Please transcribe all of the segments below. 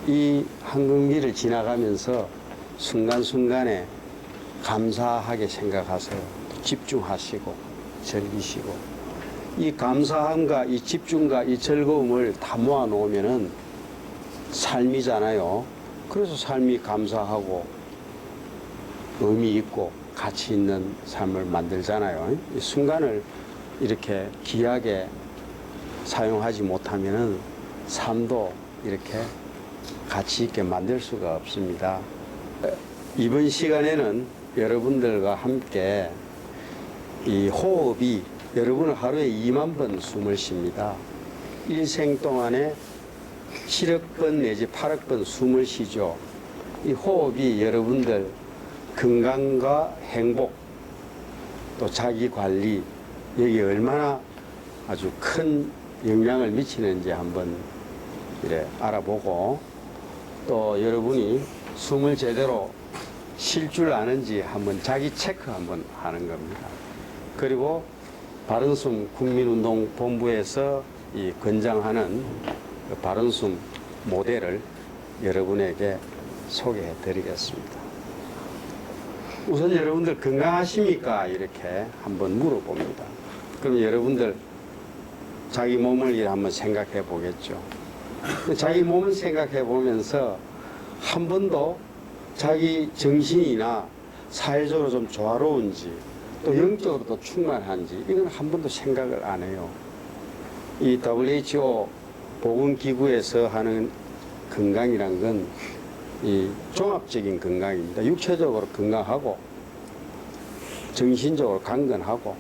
이 황금기를 지나가면서 순간순간에 감사하게 생각하세요. 집중하시고 즐기시고, 이 감사함과 이 집중과 이 즐거움을 다 모아 놓으면은 삶이잖아요. 그래서 삶이 감사하고 의미 있고 가치 있는 삶을 만들잖아요. 이 순간을 이렇게 귀하게 사용하지 못하면은 삶도 이렇게 가치 있게 만들 수가 없습니다. 이번 시간에는 여러분들과 함께 이 호흡이, 여러분은 하루에 2만 번 숨을 쉽니다. 일생 동안에 7억 번 내지 8억 번 숨을 쉬죠. 이 호흡이 여러분들 건강과 행복, 또 자기 관리, 여기 얼마나 아주 큰 영향을 미치는지 한번 이래 알아보고, 또 여러분이 숨을 제대로 쉴 줄 아는지 한번 자기 체크 한번 하는 겁니다. 그리고 바른숨 국민운동본부에서 이 권장하는 그 바른숨 모델을 여러분에게 소개해 드리겠습니다. 우선 여러분들 건강하십니까? 이렇게 한번 물어봅니다. 그럼 여러분들 자기 몸을 한번 생각해 보겠죠. 자기 몸을 생각해 보면서 한 번도 자기 정신이나 사회적으로 좀 조화로운지, 또 영적으로도 충만한지, 이건 한 번도 생각을 안 해요. 이 WHO 보건기구에서 하는 건강이란 건 이 종합적인 건강입니다. 육체적으로 건강하고, 정신적으로 강건하고,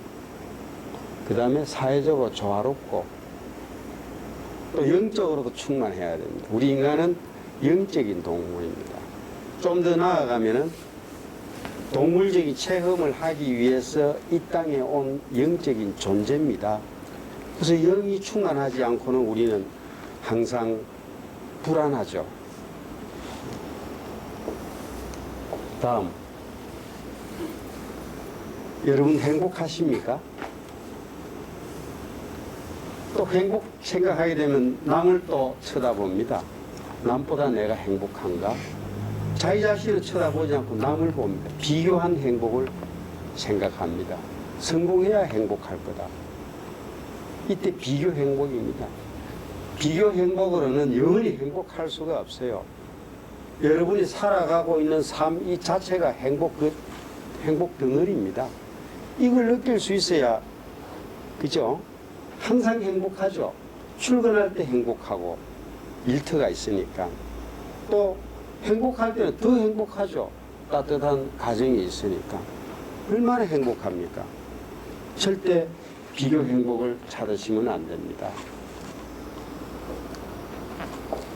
그 다음에 사회적으로 조화롭고, 또 영적으로도 충만해야 됩니다. 우리 인간은 영적인 동물입니다. 좀 더 나아가면은 동물적인 체험을 하기 위해서 이 땅에 온 영적인 존재입니다. 그래서 영이 충만하지 않고는 우리는 항상 불안하죠. 다음, 여러분 행복하십니까? 또 행복 생각하게 되면 남을 또 쳐다봅니다. 남보다 내가 행복한가? 자기 자신을 쳐다보지 않고 남을 봅니다. 비교한 행복을 생각합니다. 성공해야 행복할 거다. 이때 비교 행복입니다. 비교 행복으로는 영원히 행복할 수가 없어요. 여러분이 살아가고 있는 삶 이 자체가 행복 덩어리입니다. 이걸 느낄 수 있어야, 그죠? 항상 행복하죠. 출근할 때 행복하고, 일터가 있으니까. 또 행복할 때는 더 행복하죠. 따뜻한 가정이 있으니까. 얼마나 행복합니까? 절대 비교 행복을 찾으시면 안 됩니다.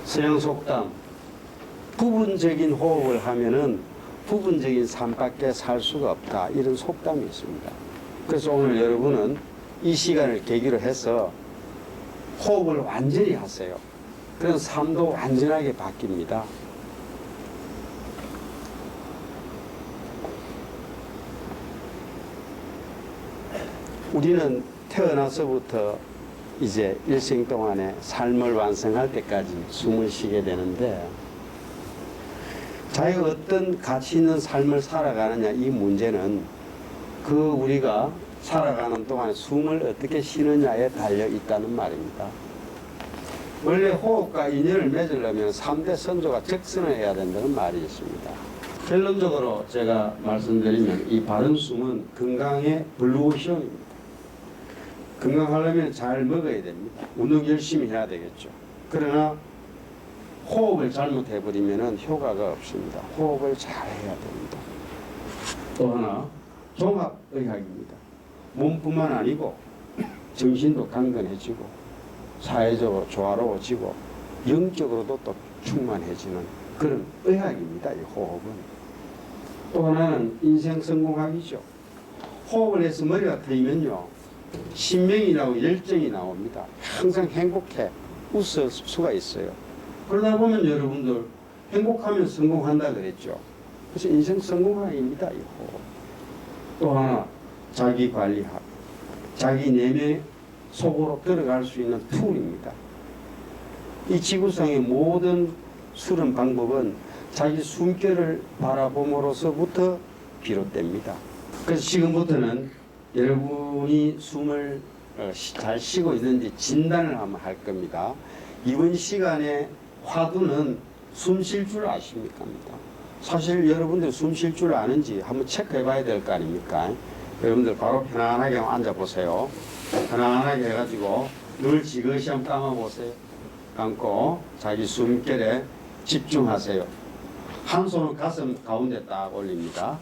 서양 속담, 부분적인 호흡을 하면은 부분적인 삶밖에 살 수가 없다, 이런 속담이 있습니다. 그래서 오늘 여러분은 이 시간을 계기로 해서 호흡을 완전히 하세요. 그래서 삶도 완전하게 바뀝니다. 우리는 태어나서부터 이제 일생 동안에 삶을 완성할 때까지 숨을 쉬게 되는데, 자기가 어떤 가치 있는 삶을 살아가느냐, 이 문제는 그 우리가 살아가는 동안에 숨을 어떻게 쉬느냐에 달려 있다는 말입니다. 원래 호흡과 인연을 맺으려면 3대 선조가 적선을 해야 된다는 말이 있습니다. 결론적으로 제가 말씀드리면 이 바른 숨은 건강의 블루오션입니다. 건강하려면 잘 먹어야 됩니다. 운동 열심히 해야 되겠죠. 그러나 호흡을 잘못해버리면 효과가 없습니다. 호흡을 잘 해야 됩니다. 또 하나, 종합의학입니다. 몸뿐만 아니고 정신도 강건해지고, 사회적으로 조화로워지고, 영적으로도 또 충만해지는 그런 의학입니다. 이 호흡은. 또 하나는 인생 성공학이죠. 호흡을 해서 머리가 트이면요, 신명이 나오고 열정이 나옵니다. 항상 행복해 웃을 수가 있어요. 그러다 보면 여러분들 행복하면 성공한다 그랬죠. 그래서 인생 성공학입니다. 이 호흡. 또 하나, 자기관리학. 자기 내면 속으로 들어갈 수 있는 툴입니다. 이 지구상의 모든 수른 방법은 자기 숨결을 바라봄으로서부터 비롯됩니다. 그래서 지금부터는 여러분이 숨을 잘 쉬고 있는지 진단을 한번 할 겁니다. 이번 시간에 화두는 숨 쉴 줄 아십니까? 사실 여러분들 숨 쉴 줄 아는지 한번 체크해 봐야 될 거 아닙니까? 여러분들 바로 편안하게 앉아 보세요. 편안하게 해가지고 눈을 지그시 한번 감아 보세요. 감고 자기 숨결에 집중하세요. 한 손은 가슴 가운데 딱 올립니다.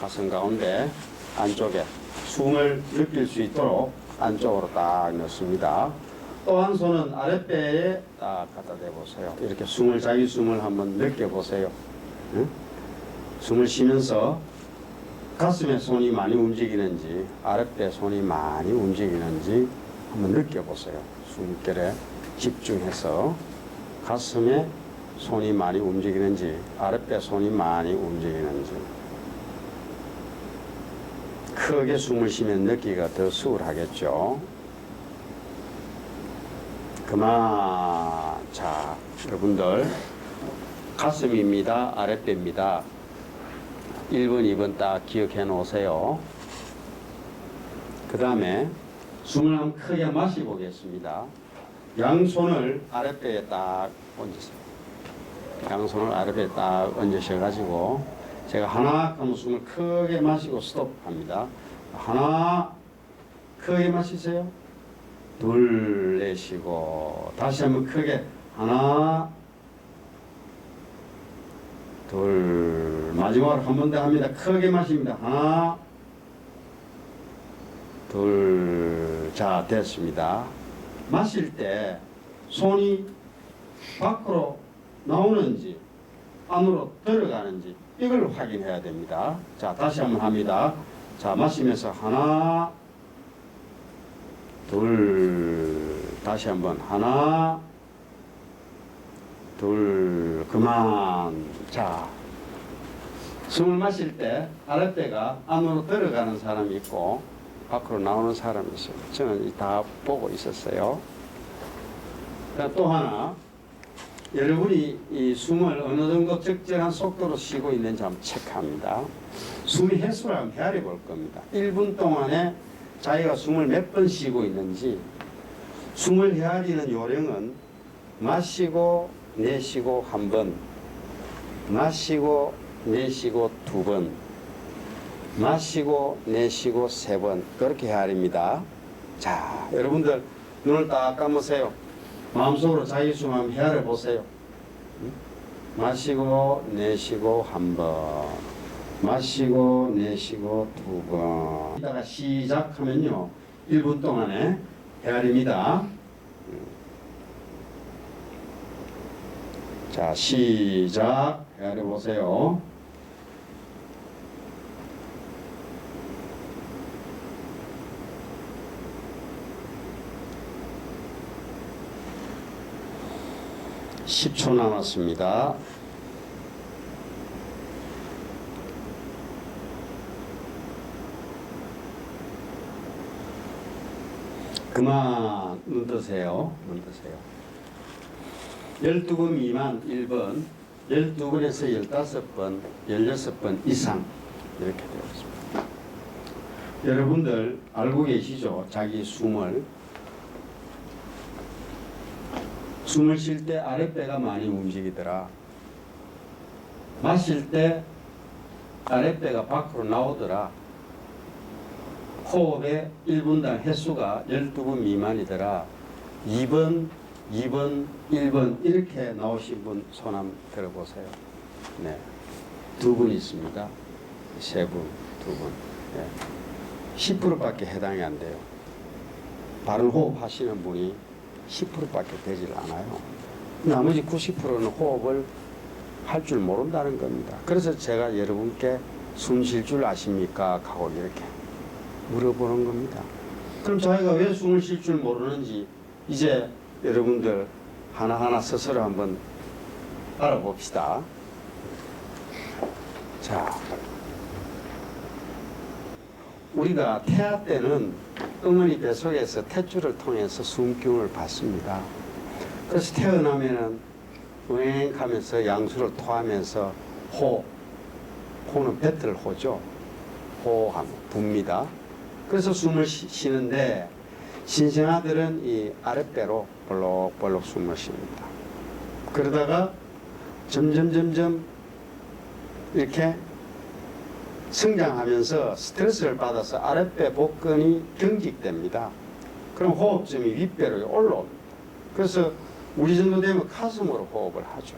가슴 가운데 안쪽에 숨을 느낄 수 있도록 안쪽으로 딱 넣습니다. 또 한 손은 아랫배에 딱 갖다 대보세요. 이렇게 자기 숨을 한번 느껴보세요. 응? 숨을 쉬면서 가슴에 손이 많이 움직이는지 아랫배 손이 많이 움직이는지 한번 느껴보세요. 숨결에 집중해서 가슴에 손이 많이 움직이는지 아랫배 손이 많이 움직이는지. 크게 숨을 쉬면 넣기가 더 수월하겠죠. 그만. 자, 여러분들 가슴입니다. 아랫배입니다. 1번, 2번 딱 기억해 놓으세요. 그 다음에 숨을 한번 크게 마셔보겠습니다. 양손을 아랫배에 딱 얹으세요. 양손을 아랫배에 딱 얹으셔가지고 제가 하나 하면 숨을 크게 마시고 스톱합니다. 하나 크게 마시세요. 둘 내쉬고 다시 한번 크게 하나 둘 마지막으로 한 번 더 합니다. 크게 마십니다. 하나 둘. 자, 됐습니다. 마실 때 손이 밖으로 나오는지 안으로 들어가는지 이걸 확인해야 됩니다. 자, 다시 한번 합니다. 자, 마시면서 하나 둘. 다시 한번 하나 둘. 그만. 자, 숨을 마실 때 아랫배가 안으로 들어가는 사람이 있고 밖으로 나오는 사람이 있어요. 저는 다 보고 있었어요. 또 하나, 여러분이 이 숨을 어느 정도 적절한 속도로 쉬고 있는지 한번 체크합니다. 숨이 횟수를 한번 헤아려 볼 겁니다. 1분 동안에 자기가 숨을 몇 번 쉬고 있는지. 숨을 헤아리는 요령은 마시고 내쉬고 한 번, 마시고 내쉬고 두 번, 마시고 내쉬고 세 번, 그렇게 헤아립니다. 자, 여러분들 눈을 딱 감으세요. 마음속으로 자기 숨 한번 헤아려 보세요. 마시고 내쉬고 한 번, 마시고 내쉬고 두 번. 이따가 시작하면요 1분 동안에 헤아립니다. 자, 시작. 헤아려 보세요. (10초) 남았습니다. 그만. 눈 뜨세요. 눈 뜨세요. 12번 미만 1번, 12번에서 15번, 16번 이상 이렇게 되어 있습니다. 여러분들 알고 계시죠? 자기 숨을 쉴 때 아랫배가 많이 움직이더라. 마실 때 아랫배가 밖으로 나오더라. 호흡의 1분당 횟수가 12분 미만이더라. 2번, 2번, 1번 이렇게 나오신 분 손 한번 들어보세요. 네, 2분 있습니다. 3분, 2분. 네. 10%밖에 해당이 안 돼요. 바른 호흡 하시는 분이 10%밖에 되질 않아요. 나머지 90%는 호흡을 할 줄 모른다는 겁니다. 그래서 제가 여러분께 숨 쉴 줄 아십니까? 하고 이렇게 물어보는 겁니다. 그럼 자기가 왜 숨을 쉴 줄 모르는지 이제 여러분들 하나하나 스스로 한번 알아봅시다. 자, 우리가 태아 때는 어머니 뱃속에서 탯줄을 통해서 숨기운을 받습니다. 그래서 태어나면은 응행하면서 양수를 토하면서 호는 뱉을 호죠. 호하면 붑니다. 그래서 숨을 쉬는데 신생아들은 이 아랫배로 볼록볼록 숨을 쉽니다. 그러다가 점점 이렇게 성장하면서 스트레스를 받아서 아랫배 복근이 경직됩니다. 그럼 호흡점이 윗배로 올라옵니다. 그래서 우리 정도 되면 가슴으로 호흡을 하죠.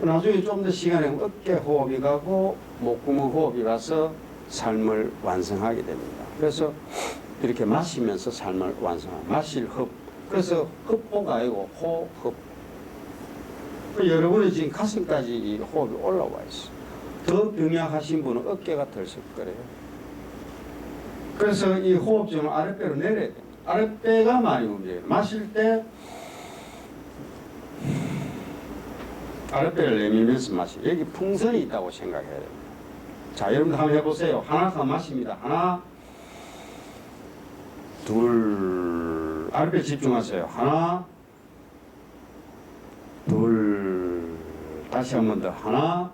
나중에 좀 더 시간이 어깨 호흡이 가고 목구멍 호흡이 가서 삶을 완성하게 됩니다. 그래서 이렇게 마시면서 삶을 완성합니다. 마실 흡. 그래서 흡호가 아니고 호흡. 여러분이 지금 가슴까지 이 호흡이 올라와 있어요. 더 병약하신 분은 어깨가 덜썩거려요. 그래서 이 호흡점을 아랫배로 내려야 돼요. 아랫배가 많이 움직여요. 마실 때 아랫배를 내밀면서 마시고 여기 풍선이 있다고 생각해야 됩니다. 자, 여러분들 한번 해보세요. 하나 마십니다. 하나, 둘, 아랫배 집중하세요. 하나, 둘, 다시 한 번 더. 하나,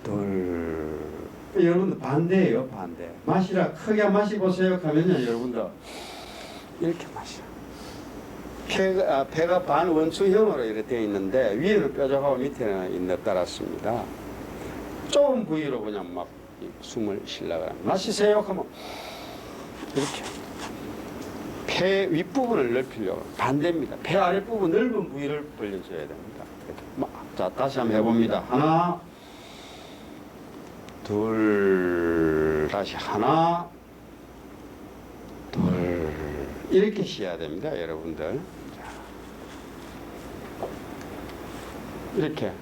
둘. 여러분들 반대예요, 반대. 마시라 크게 마시보세요 하면요, 여러분들 이렇게 마셔. 폐가 반원추형으로 이렇게 되어 있는데 위에는 뾰족하고 밑에는 인덕달았습니다. 좁은 부위로 그냥 막 숨을 쉬려고 합니다. 마시세요 하면 이렇게 폐 윗부분을 넓히려고 반대입니다. 폐 아랫부분 넓은 부위를 벌려줘야 됩니다. 자, 다시 한번 해봅니다. 하나, 둘, 다시 하나, 둘, 이렇게 쉬어야 됩니다, 여러분들. 자, 이렇게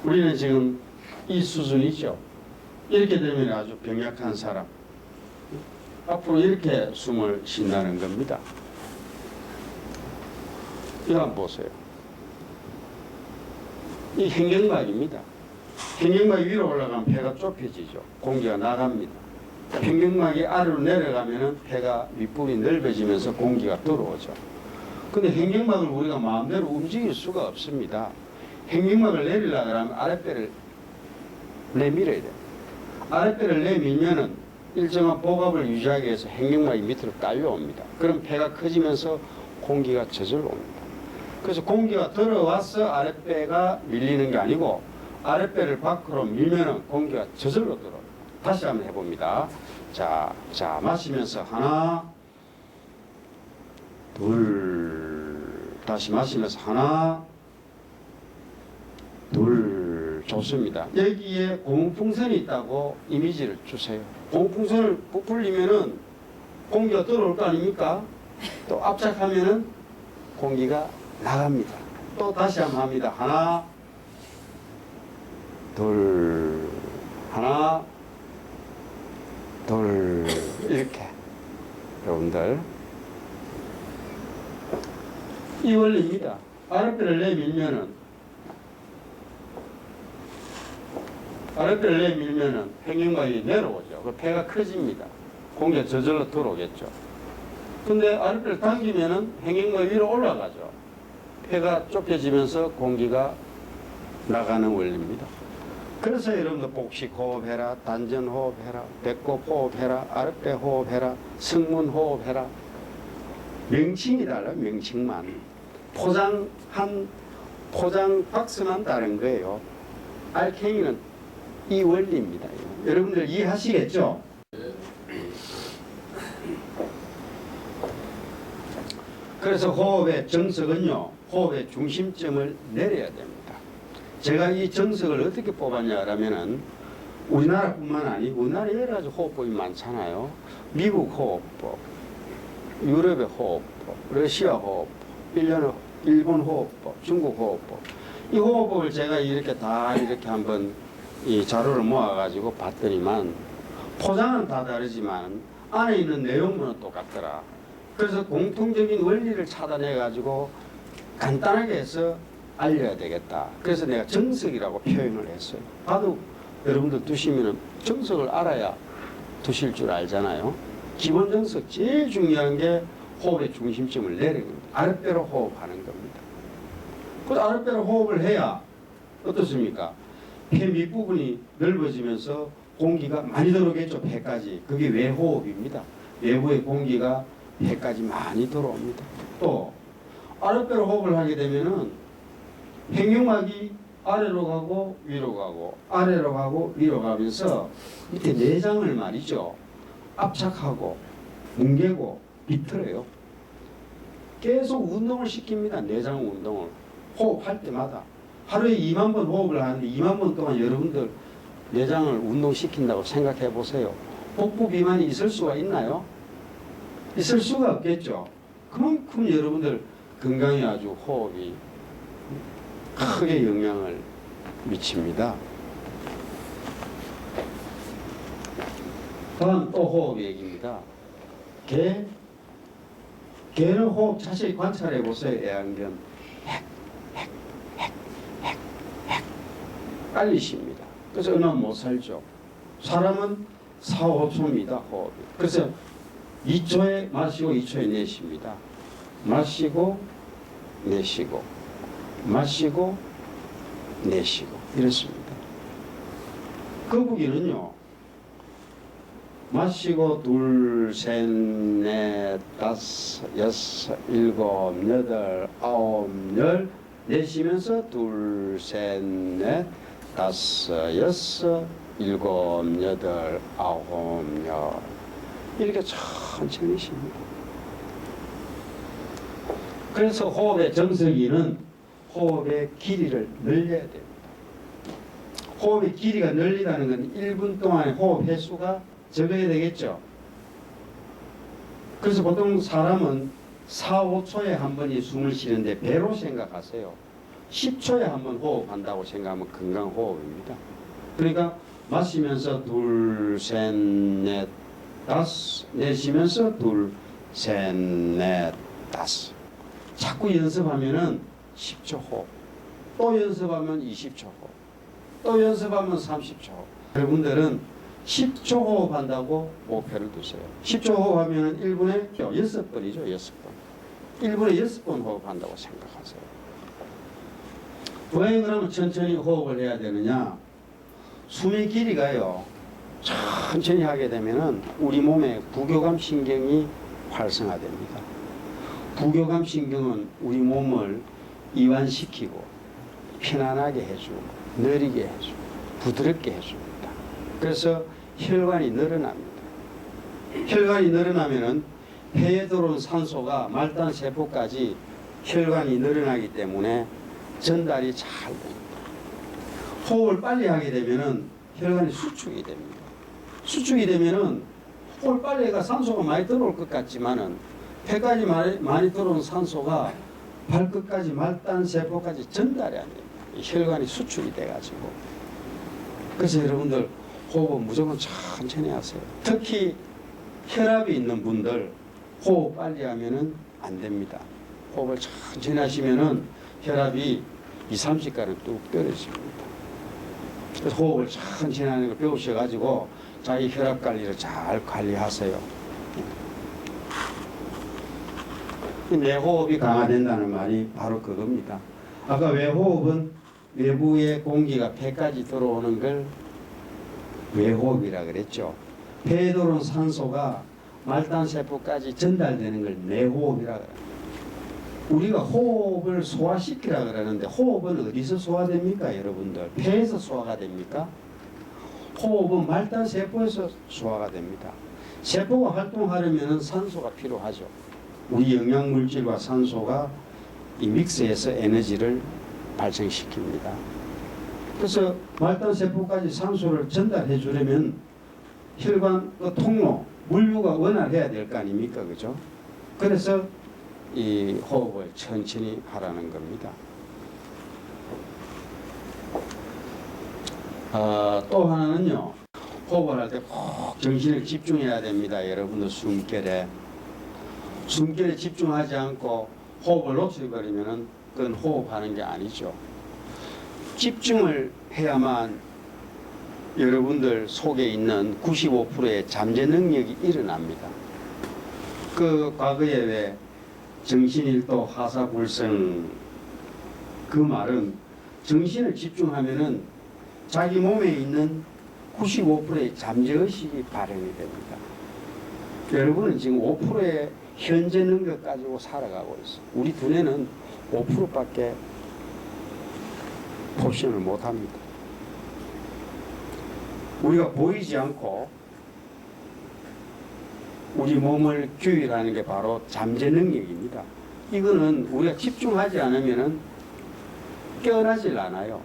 우리는 지금 이 수준이죠. 이렇게 되면 아주 병약한 사람. 앞으로 이렇게 숨을 쉰다는 겁니다. 이거 한번 보세요. 이 hen경막입니다. hen경막이 위로 올라가면 폐가 좁혀지죠. 공기가 나갑니다. hen경막이 아래로 내려가면 폐가 윗부분이 넓어지면서 공기가 들어오죠. 근데 hen경막을 우리가 마음대로 움직일 수가 없습니다. hen경막을 내리려고 하면 아랫배를 내밀어야 돼요. 아랫배를 내밀면은 일정한 복압을 유지하기 위해서 hen경막이 밑으로 딸려옵니다. 그럼 폐가 커지면서 공기가 저절로 옵니다. 그래서 공기가 들어와서 아랫배가 밀리는 게 아니고 아랫배를 밖으로 밀면은 공기가 저절로 들어옵니다. 다시 한번 해봅니다. 자, 마시면서 하나, 둘, 다시 마시면서 하나, 둘, 좋습니다. 여기에 고무풍선이 있다고 이미지를 주세요. 고무풍선을 부풀리면은 공기가 들어올 거 아닙니까? 또 압착하면은 공기가 나갑니다. 또 다시 한번 합니다. 하나, 둘, 하나, 둘, 이렇게. 여러분들 이 원리입니다. 아랫배를 내밀면은 hen경막이 내려오죠. 그 폐가 커집니다. 공기가 저절로 들어오겠죠. 근데 아랫배를 당기면은 hen경막이 위로 올라가죠. 폐가 좁혀지면서 공기가 나가는 원리입니다. 그래서 여러분들 복식 호흡해라, 단전 호흡해라, 배꼽 호흡해라, 아랫배 호흡해라, 승문 호흡해라. 명칭이 달라요. 명칭만. 포장 박스만 다른 거예요. 알갱이는 이 원리입니다. 여러분들 이해하시겠죠? 그래서 호흡의 정석은요, 호흡의 중심점을 내려야 됩니다. 제가 이 정석을 어떻게 뽑았냐 하면은 우리나라뿐만 아니고 우리나라에 여러 가지 호흡법이 많잖아요. 미국 호흡법, 유럽의 호흡법, 러시아 호흡법, 일본 호흡법, 중국 호흡법. 이 호흡법을 제가 이렇게 다 이렇게 한번 이 자료를 모아가지고 봤더니만 포장은 다 다르지만 안에 있는 내용물은 똑같더라. 그래서 공통적인 원리를 찾아내가지고 간단하게 해서 알려야 되겠다. 그래서 내가 정석이라고 표현을 했어요. 바둑 여러분들 두시면은 정석을 알아야 두실 줄 알잖아요. 기본 정석 제일 중요한 게 호흡의 중심점을 내리는 겁니다. 아랫배로 호흡하는 겁니다. 그 아랫배로 호흡을 해야 어떻습니까? 폐 밑부분이 넓어지면서 공기가 많이 들어오겠죠. 폐까지. 그게 외호흡입니다. 외부의 공기가 폐까지 많이 들어옵니다. 또 아랫배로 호흡을 하게 되면은 횡격막이 아래로 가고 위로 가고 아래로 가고 위로 가면서 밑에 내장을 말이죠. 압착하고 뭉개고 비틀어요. 계속 운동을 시킵니다. 내장 운동을. 호흡할 때마다. 하루에 2만 번 호흡을 하는데 2만 번 동안 여러분들 내장을 운동시킨다고 생각해 보세요. 복부 비만이 있을 수가 있나요? 있을 수가 없겠죠. 그만큼 여러분들 건강에 아주 호흡이 크게 영향을 미칩니다. 다음 또 호흡 얘기입니다. 개는 호흡 자세히 관찰해 보세요. 애완견. 빨리 쉽니다. 그래서 얼마 못 살죠. 사람은 4, 5초입니다. 호흡이. 그래서 2초에 마시고 2초에 내쉽니다. 마시고 내쉬고 마시고 내쉬고 이렇습니다. 거북이는요. 마시고 둘, 셋, 넷, 다섯, 여섯, 일곱, 여덟, 아홉, 열 내쉬면서 둘, 셋, 넷, 다섯, 여섯, 일곱, 여덟, 아홉, 열 이렇게 천천히 쉽니다. 그래서 호흡의 정석이는 호흡의 길이를 늘려야 됩니다. 호흡의 길이가 늘리다는 건 1분 동안의 호흡 횟수가 적어야 되겠죠. 그래서 보통 사람은 4, 5초에 한 번이 숨을 쉬는데 배로 생각하세요. 10초에 한 번 호흡한다고 생각하면 건강 호흡입니다. 그러니까 마시면서 둘, 셋, 넷, 다섯 내쉬면서 둘, 셋, 넷, 다섯 자꾸 연습하면은 10초 호흡 또 연습하면 20초 호흡 또 연습하면 30초 호흡 여러분들은 10초 호흡한다고 목표를 두세요. 10초 호흡하면 1분에 6번이죠. 6번 1분에 6번 호흡한다고 생각하세요. 왜 그러면 천천히 호흡을 해야 되느냐? 숨의 길이가요 천천히 하게 되면은 우리 몸의 부교감 신경이 활성화됩니다. 부교감 신경은 우리 몸을 이완시키고 편안하게 해주고 느리게 해주고 부드럽게 해줍니다. 그래서 혈관이 늘어납니다. 혈관이 늘어나면은 폐에 들어온 산소가 말단 세포까지 혈관이 늘어나기 때문에 전달이 잘 됩니다. 호흡을 빨리 하게 되면은 혈관이 수축이 됩니다. 수축이 되면은 호흡을 빨리 해가 산소가 많이 들어올 것 같지만은 폐까지 많이 들어온 산소가 발끝까지 말단 세포까지 전달이 안 됩니다. 혈관이 수축이 돼가지고. 그래서 여러분들 호흡은 무조건 천천히 하세요. 특히 혈압이 있는 분들 호흡 빨리 하면은 안 됩니다. 호흡을 천천히 하시면은 혈압이 2, 30가량 뚝 떨어집니다. 그래서 호흡을 천천히 하는 걸 배우셔가지고 자기 혈압 관리를 잘 관리하세요. 내호흡이 강화된다는 말이 바로 그겁니다. 아까 외호흡은 외부의 공기가 폐까지 들어오는 걸 외호흡이라 그랬죠. 폐에 들어온 산소가 말단세포까지 전달되는 걸 내호흡이라 그래요. 우리가 호흡을 소화시키라 그러는데 호흡은 어디서 소화됩니까 여러분들? 폐에서 소화가 됩니까? 호흡은 말단세포에서 소화가 됩니다. 세포가 활동하려면 산소가 필요하죠. 우리 영양물질과 산소가 이 믹스해서 에너지를 발생시킵니다. 그래서 말단세포까지 산소를 전달해 주려면 혈관 그 통로, 물류가 원활해야 될 거 아닙니까? 그죠? 그래서 이 호흡을 천천히 하라는 겁니다. 또 하나는요. 호흡을 할 때 꼭 정신을 집중해야 됩니다. 여러분들 숨결에 집중하지 않고 호흡을 놓쳐버리면 그건 호흡하는 게 아니죠. 집중을 해야만 여러분들 속에 있는 95%의 잠재 능력이 일어납니다. 그 과거에 왜 정신일도 하사불성 그 말은 정신을 집중하면은 자기 몸에 있는 95%의 잠재의식이 발현이 됩니다. 여러분은 지금 5%의 현재 능력 가지고 살아가고 있어. 우리 두뇌는 5%밖에 포션을 못합니다. 우리가 보이지 않고 우리 몸을 규율하는 게 바로 잠재 능력입니다. 이거는 우리가 집중하지 않으면 깨어나질 않아요.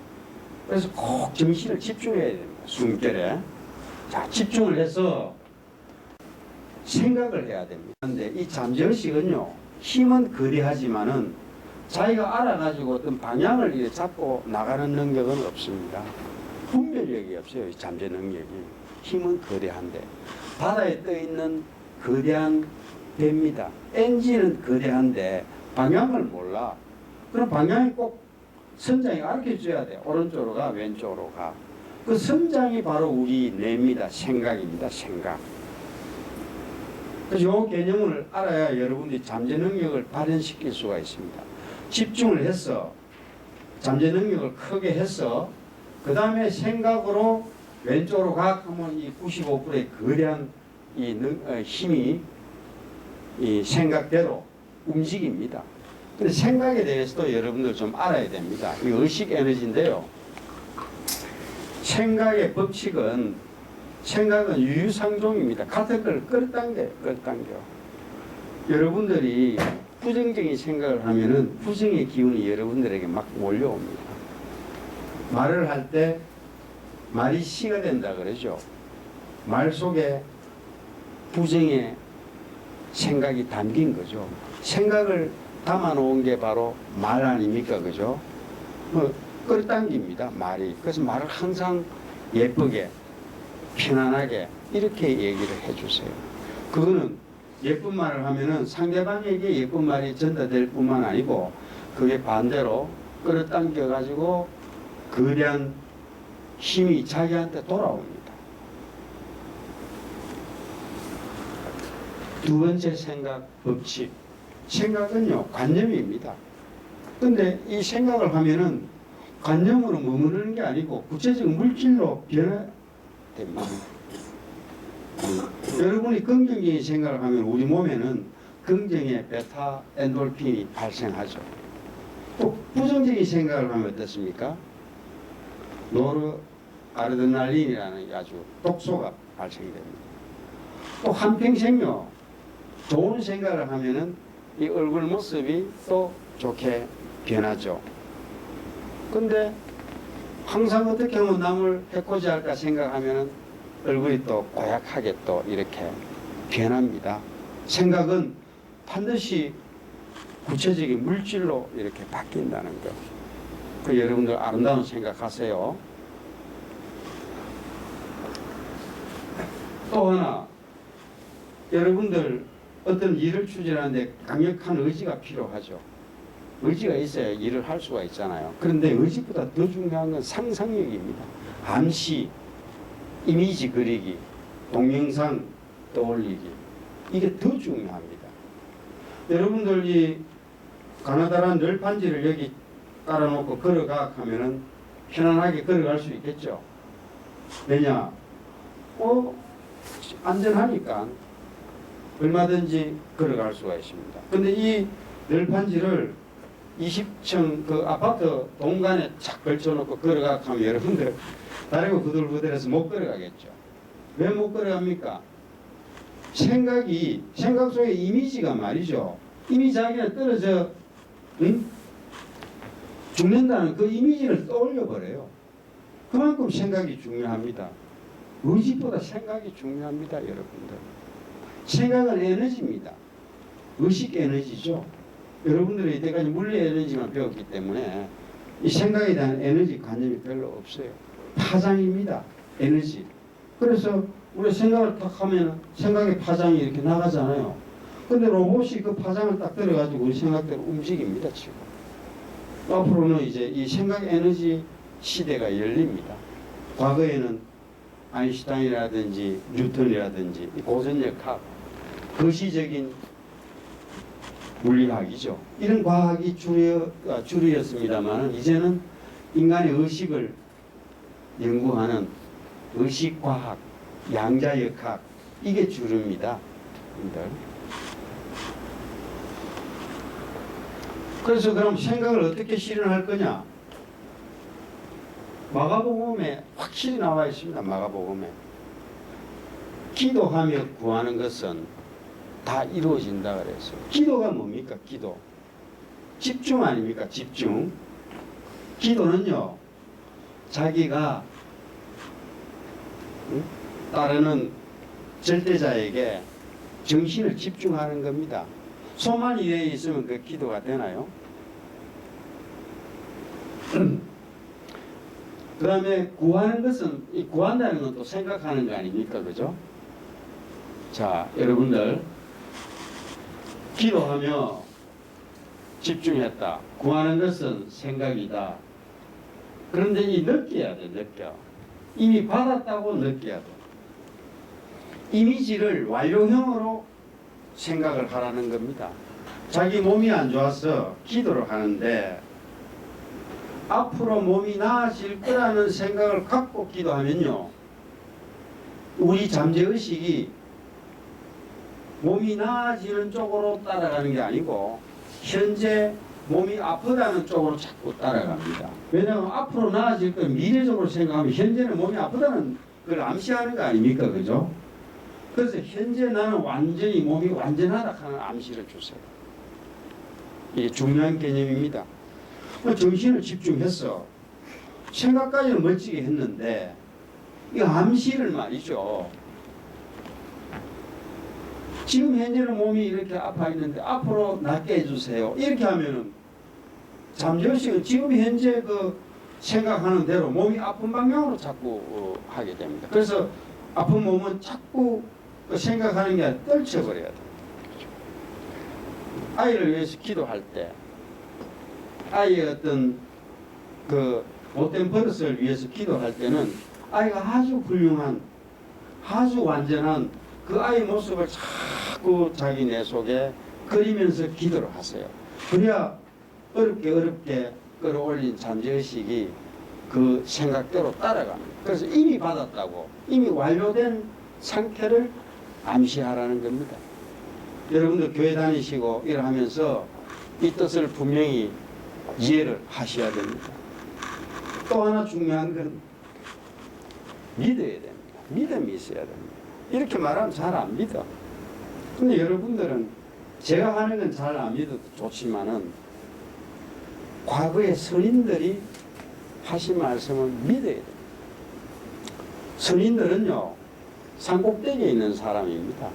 그래서 꼭 정신을 집중해야 됩니다. 숨결에. 자, 집중을 해서 생각을 해야 됩니다. 그런데 이 잠재의식은요, 힘은 거대하지만은 자기가 알아가지고 어떤 방향을 이렇게 잡고 나가는 능력은 없습니다. 분별력이 없어요. 이 잠재 능력이. 힘은 거대한데 바다에 떠있는 거대한 배입니다. 엔진은 거대한데 방향을 몰라. 그럼 방향이 꼭 선장이 가르쳐줘야 돼. 오른쪽으로 가, 왼쪽으로 가. 그 선장이 바로 우리 뇌입니다. 생각입니다. 생각. 그래서 이 개념을 알아야 여러분들이 잠재 능력을 발현시킬 수가 있습니다. 집중을 해서 잠재 능력을 크게 해서 그 다음에 생각으로 왼쪽으로 가 하면 이 95%의 거대한 힘이 이 생각대로 움직입니다. 근데 생각에 대해서도 여러분들 좀 알아야 됩니다. 이 의식 에너지인데요. 생각의 법칙은 생각은 유유상종입니다. 같은 걸 끌어당겨요. 여러분들이 부정적인 생각을 하면은 부정의 기운이 여러분들에게 막 몰려옵니다. 말을 할 때 말이 시가 된다 그러죠. 말 속에 부정의 생각이 담긴 거죠. 생각을 담아놓은 게 바로 말 아닙니까? 그죠? 끌어당깁니다. 말이. 그래서 말을 항상 예쁘게, 편안하게 이렇게 얘기를 해주세요. 그거는 예쁜 말을 하면은 상대방에게 예쁜 말이 전달될 뿐만 아니고 그게 반대로 끌어당겨 가지고 거대한 힘이 자기한테 돌아옵니다. 두 번째 생각 법칙. 생각은요, 관념입니다. 근데 이 생각을 하면은 관념으로 머무르는 게 아니고 구체적인 물질로 변화됩니다. 여러분이 긍정적인 생각을 하면 우리 몸에는 긍정의 베타 엔돌핀이 발생하죠. 또 부정적인 생각을 하면 어떻습니까? 노르아드레날린이라는 아주 독소가 발생이 됩니다. 또 한평생요, 좋은 생각을 하면은 이 얼굴 모습이 또 좋게 변하죠. 근데 항상 어떻게 하면 남을 해코지 할까 생각하면은 얼굴이 또 고약하게 또 이렇게 변합니다. 생각은 반드시 구체적인 물질로 이렇게 바뀐다는 거. 그 여러분들 아름다운 생각하세요. 또 하나, 여러분들 어떤 일을 추진하는데 강력한 의지가 필요하죠. 의지가 있어야 일을 할 수가 있잖아요. 그런데 의지보다 더 중요한 건 상상력입니다. 암시, 이미지 그리기, 동영상 떠올리기, 이게 더 중요합니다. 여러분들이 가나다란 널판지를 여기 깔아놓고 걸어가 하면은 편안하게 걸어갈 수 있겠죠. 왜냐? 안전하니까 얼마든지 걸어갈 수가 있습니다. 근데 이 널판지를 20층 그 아파트 동간에 착 걸쳐놓고 걸어가 하면 여러분들 다리고 후들후들해서 못 걸어가겠죠. 왜 못 걸어갑니까? 생각 속에 이미지가 말이죠. 이미 자기는 떨어져 죽는다는 그 이미지를 떠올려 버려요. 그만큼 생각이 중요합니다. 의지보다 생각이 중요합니다, 여러분들. 생각은 에너지입니다. 의식 에너지죠. 여러분들이 이때까지 물리 에너지만 배웠기 때문에 이 생각에 대한 에너지 관념이 별로 없어요. 파장입니다. 에너지. 그래서 우리 생각을 딱 하면 생각의 파장이 이렇게 나가잖아요. 근데 로봇이 그 파장을 딱 들어가지고 우리 생각대로 움직입니다, 지금. 앞으로는 이제 이 생각 에너지 시대가 열립니다. 과거에는 아인슈타인이라든지 뉴턴이라든지 고전력학, 거시적인 물리학이죠. 이런 과학이 주류였습니다만 이제는 인간의 의식을 연구하는 의식과학, 양자역학 이게 주류입니다. 그래서 그럼 생각을 어떻게 실현할 거냐? 마가복음에 확실히 나와 있습니다. 마가복음에 기도하며 구하는 것은 다 이루어진다 그랬어요. 기도가 뭡니까? 기도 집중 아닙니까? 집중. 기도는요 자기가 따르는 절대자에게 정신을 집중하는 겁니다. 소만 이래 있으면 그 기도가 되나요? 그 다음에 구하는 것은, 이 구한다는 건 또 생각하는 거 아닙니까? 그죠? 자, 여러분들, 기도하며 집중했다. 구하는 것은 생각이다. 그런데 이 느껴야 돼, 느껴. 이미 받았다고 느껴야 돼. 이미지를 완료형으로 생각을 하라는 겁니다. 자기 몸이 안 좋아서 기도를 하는데 앞으로 몸이 나아질 거라는 생각을 갖고 기도하면요 우리 잠재의식이 몸이 나아지는 쪽으로 따라가는 게 아니고 현재 몸이 아프다는 쪽으로 자꾸 따라갑니다. 왜냐하면 앞으로 나아질 건 미래적으로 생각하면 현재는 몸이 아프다는 걸 암시하는 거 아닙니까? 그죠? 그래서 현재 나는 완전히 몸이 완전하다 하는 암시를 주세요. 이게 중요한 개념입니다. 정신을 집중했어. 생각까지는 멋지게 했는데 이 암시를 말이죠. 지금 현재는 몸이 이렇게 아파 있는데 앞으로 낫게 해주세요. 이렇게 하면은 잠재의식은 지금 현재 그 생각하는 대로 몸이 아픈 방향으로 자꾸 하게 됩니다. 그래서 아픈 몸은 자꾸 그 생각하는 게 아니라 떨쳐버려야 됩니다. 아이를 위해서 기도할 때 아이의 어떤 그 못된 버릇을 위해서 기도할 때는 아이가 아주 훌륭한 아주 완전한 그 아이 모습을 자꾸 자기 내 속에 그리면서 기도를 하세요. 그래야 어렵게 끌어올린 잠재의식이 그 생각대로 따라갑니다. 그래서 이미 받았다고 이미 완료된 상태를 암시하라는 겁니다. 여러분들 교회 다니시고 일하면서 이 뜻을 분명히 이해를 하셔야 됩니다. 또 하나 중요한 건 믿어야 됩니다. 믿음이 있어야 됩니다. 이렇게 말하면 잘 안 믿어. 근데 여러분들은 제가 하는 건 잘 안 믿어도 좋지만은 과거의 선인들이 하신 말씀을 믿어야 돼요. 선인들은요 산꼭대기에 있는 사람입니다.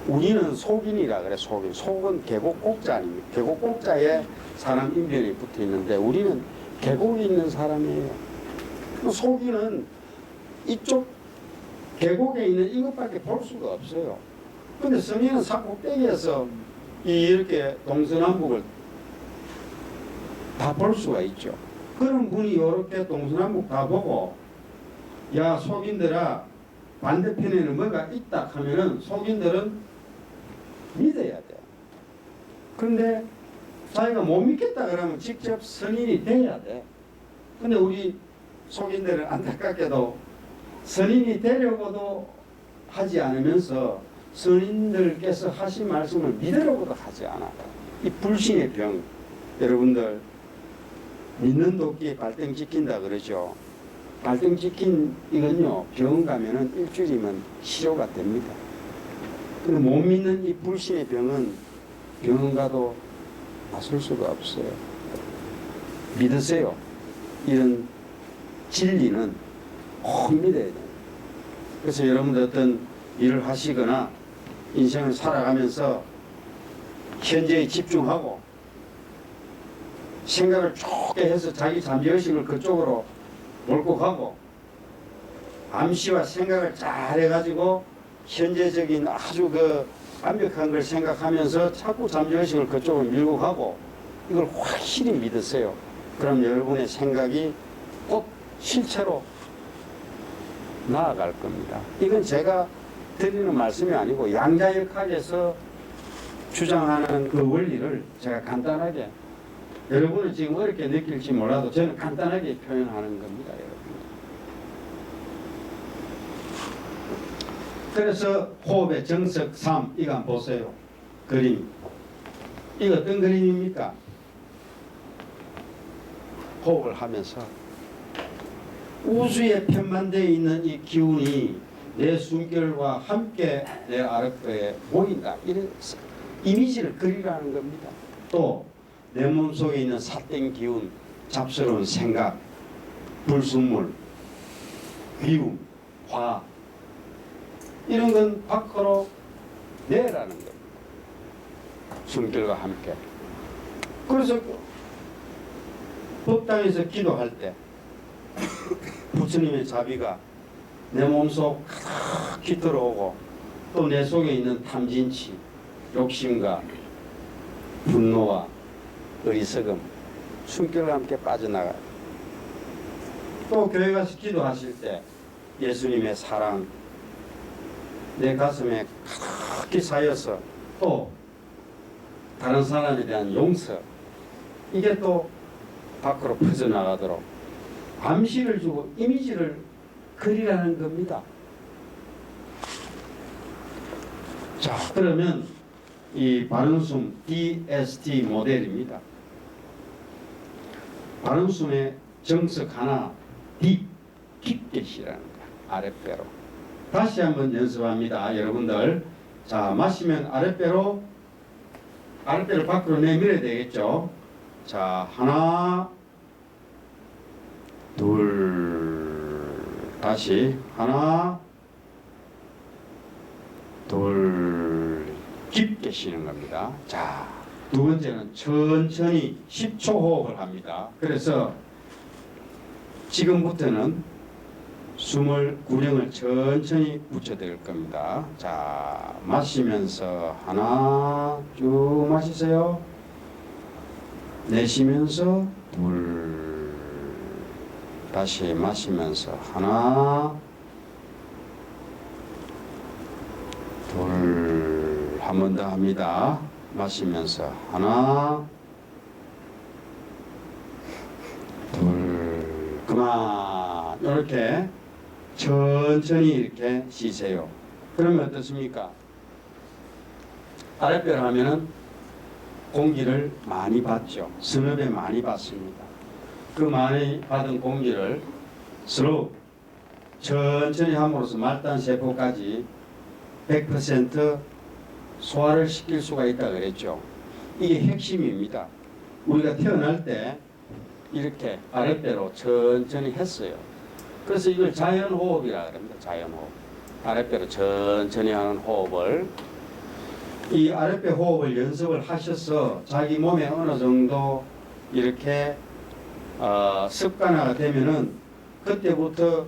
우리는 속인이라 그래. 속인. 속은 계곡 꼭자 아닙니까? 계곡 꼭자에 사람 인변이 붙어 있는데 우리는 계곡에 있는 사람이에요. 속인은 이쪽 계곡에 있는 이것밖에 볼 수가 없어요. 근데 선인은 산 꼭대기에서 이렇게 동서남북을 다 볼 수가 있죠. 그런 분이 이렇게 동서남북 다 보고 야 속인들아 반대편에는 뭐가 있다 하면은 속인들은 믿어야 돼. 근데 자기가 못 믿겠다 그러면 직접 선인이 돼야 돼. 근데 우리 속인들은 안타깝게도 선인이 되려고도 하지 않으면서 선인들께서 하신 말씀을 믿으려고도 하지 않아. 이 불신의 병, 여러분들 믿는 도끼에 발등 찍힌다 그러죠. 발등 찍힌 이건요 병원 가면은 일주일이면 치료가 됩니다. 근데 못 믿는 이 불신의 병은 병원 가도 나설 수가 없어요. 믿으세요. 이런 진리는 꼭 믿어야 돼요. 그래서 여러분들 어떤 일을 하시거나 인생을 살아가면서 현재에 집중하고 생각을 좁게 해서 자기 잠재의식을 그쪽으로 몰고 가고 암시와 생각을 잘 해가지고 현재적인 아주 그 완벽한 걸 생각하면서 자꾸 잠재의식을 그쪽으로 밀고 가고 이걸 확실히 믿으세요. 그럼 여러분의 생각이 꼭 실체로 나아갈 겁니다. 이건 제가 드리는 말씀이 아니고 양자역학에서 주장하는 그 원리를 제가 간단하게, 여러분은 지금 어렵게 느낄지 몰라도 저는 간단하게 표현하는 겁니다, 여러분. 그래서 호흡의 정석 3, 이거 한번 보세요. 그림. 이거 어떤 그림입니까? 호흡을 하면서 우주에 편만되어 있는 이 기운이 내 숨결과 함께 내 아랫배에 모인다. 이런 이미지를 그리라는 겁니다. 또 내 몸속에 있는 삿된 기운, 잡스러운 생각, 불순물, 미움, 화, 이런 건 밖으로 내라는 겁니다. 숨결과 함께. 그래서 법당에서 기도할 때 부처님의 자비가 내 몸속 가득히 들어오고 또 내 속에 있는 탐진치, 욕심과 분노와 어리석음, 숨결과 함께 빠져나가요. 또 교회 가서 기도하실 때 예수님의 사랑 내 가슴에 가득히 쌓여서 또 다른 사람에 대한 용서, 이게 또 밖으로 퍼져나가도록 암시를 주고 이미지를 그리라는 겁니다. 자, 그러면 이 바른숨 DST 모델입니다. 바른숨의 정석 하나, 깊게 쉬라는 거야. 아랫배로. 다시 한번 연습합니다, 여러분들. 자, 마시면 아랫배를 밖으로 내밀어야 되겠죠. 자, 하나, 둘, 다시 하나, 둘, 깊게 쉬는 겁니다. 자, 두 번째는 천천히 10초 호흡을 합니다. 그래서 지금부터는 숨을 구령을 천천히 붙여댈 겁니다. 자, 마시면서 하나 쭉 마시세요. 내쉬면서 둘, 다시 마시면서 하나, 둘, 한 번 더 합니다. 마시면서 하나, 둘, 그만. 이렇게 천천히 이렇게 쉬세요. 그러면 어떻습니까? 아랫배를 하면은 공기를 많이 받죠. 스너에 많이 받습니다. 그 많이 받은 공기를 스로 천천히 함으로써 말단세포까지 100% 소화를 시킬 수가 있다 그랬죠. 이게 핵심입니다. 우리가 태어날 때 이렇게 아랫배로 천천히 했어요. 그래서 이걸 자연호흡이라 그럽니다. 자연호흡. 아랫배로 천천히 하는 호흡을, 이 아랫배 호흡을 연습을 하셔서 자기 몸에 어느 정도 이렇게 습관화가 되면은 그때부터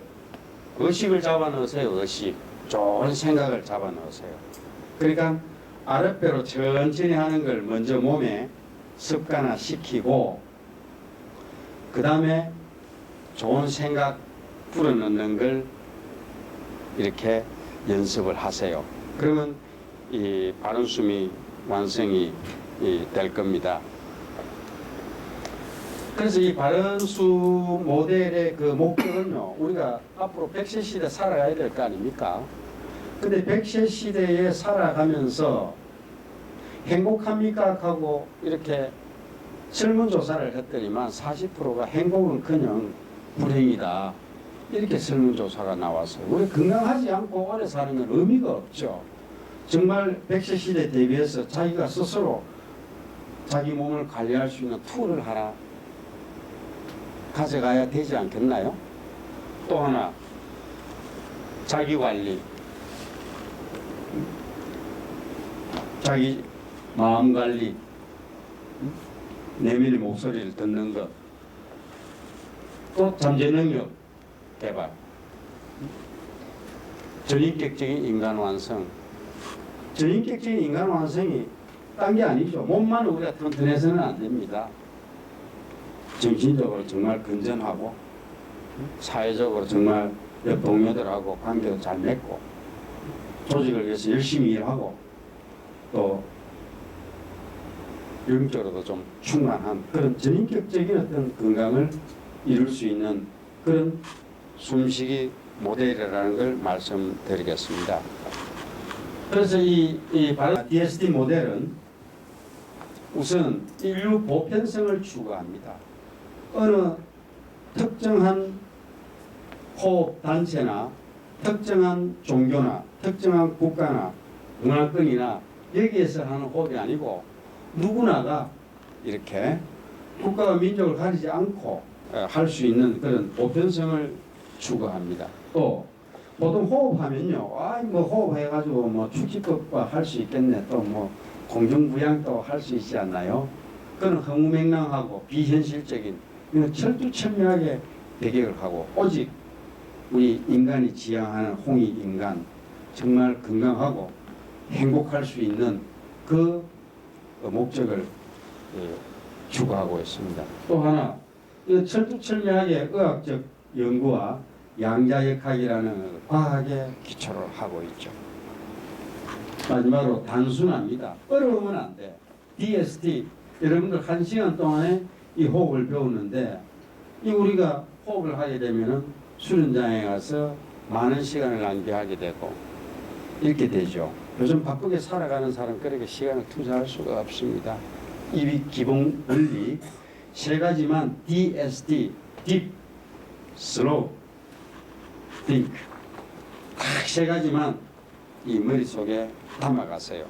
의식을 잡아 넣으세요. 의식. 좋은 생각을 잡아 넣으세요. 그러니까 아랫배로 천천히 하는 걸 먼저 몸에 습관화 시키고, 그 다음에 좋은 생각 불어넣는 걸 이렇게 연습을 하세요. 그러면 이 바른숨이 완성이 될 겁니다. 그래서 이 바른숨 모델의 그 목적은요, 우리가 앞으로 100세 시대 살아가야 될 거 아닙니까? 근데 100세 시대에 살아가면서 행복합니까? 하고 이렇게 설문조사를 했더니만 40%가 행복은커녕 불행이다. 이렇게 설문조사가 나왔어요. 우리 건강하지 않고 오래 사는 건 의미가 없죠. 정말 100세 시대 대비해서 자기가 스스로 자기 몸을 관리할 수 있는 툴을 하나 가져가야 되지 않겠나요? 또 하나, 자기 관리. 자기 마음 관리, 내면의 목소리를 듣는 것, 또 잠재 능력 개발, 전인격적인 인간 완성. 전인격적인 인간 완성이 딴 게 아니죠. 몸만 우리가 튼튼해서는 안 됩니다. 정신적으로 정말 건전하고, 사회적으로 정말 옆 동료들하고 관계도 잘 맺고, 조직을 위해서 열심히 일하고, 또 영적으로도 좀 충만한 그런 전인격적인 어떤 건강을 이룰 수 있는 그런 숨쉬기 모델이라는 걸 말씀드리겠습니다. 그래서 이 DSD 모델은 우선 인류 보편성을 추구합니다. 어느 특정한 호흡 단체나 특정한 종교나 특정한 국가나 문화권이나 여기에서 하는 호흡이 아니고 누구나가 이렇게 국가와 민족을 가리지 않고 할 수 있는 그런 보편성을 추구합니다. 또 보통 호흡하면요, 뭐 호흡해가지고 뭐 축지법과 할 수 있겠네, 또 뭐 공중부양도 할 수 있지 않나요? 그건 허무맹랑하고 비현실적인, 이건 철두철미하게 배격을 하고 오직 우리 인간이 지향하는 홍익 인간, 정말 건강하고 행복할 수 있는 그 목적을 추구하고 있습니다. 또 하나, 철두철미하게 의학적 연구와 양자역학이라는 과학에 기초를 하고 있죠. 마지막으로 단순합니다. 어려우면 안 돼. DST, 여러분들 1시간 동안에 이 호흡을 배우는데 이 우리가 호흡을 하게 되면은 수련장에 가서 많은 시간을 낭비하게 되고 이렇게 되죠. 요즘 바쁘게 살아가는 사람 그렇게 시간을 투자할 수가 없습니다. 이 기본 원리 세 가지만 DST, Deep, Slow, Think 딱 세 가지만 이 머릿속에 담아가세요.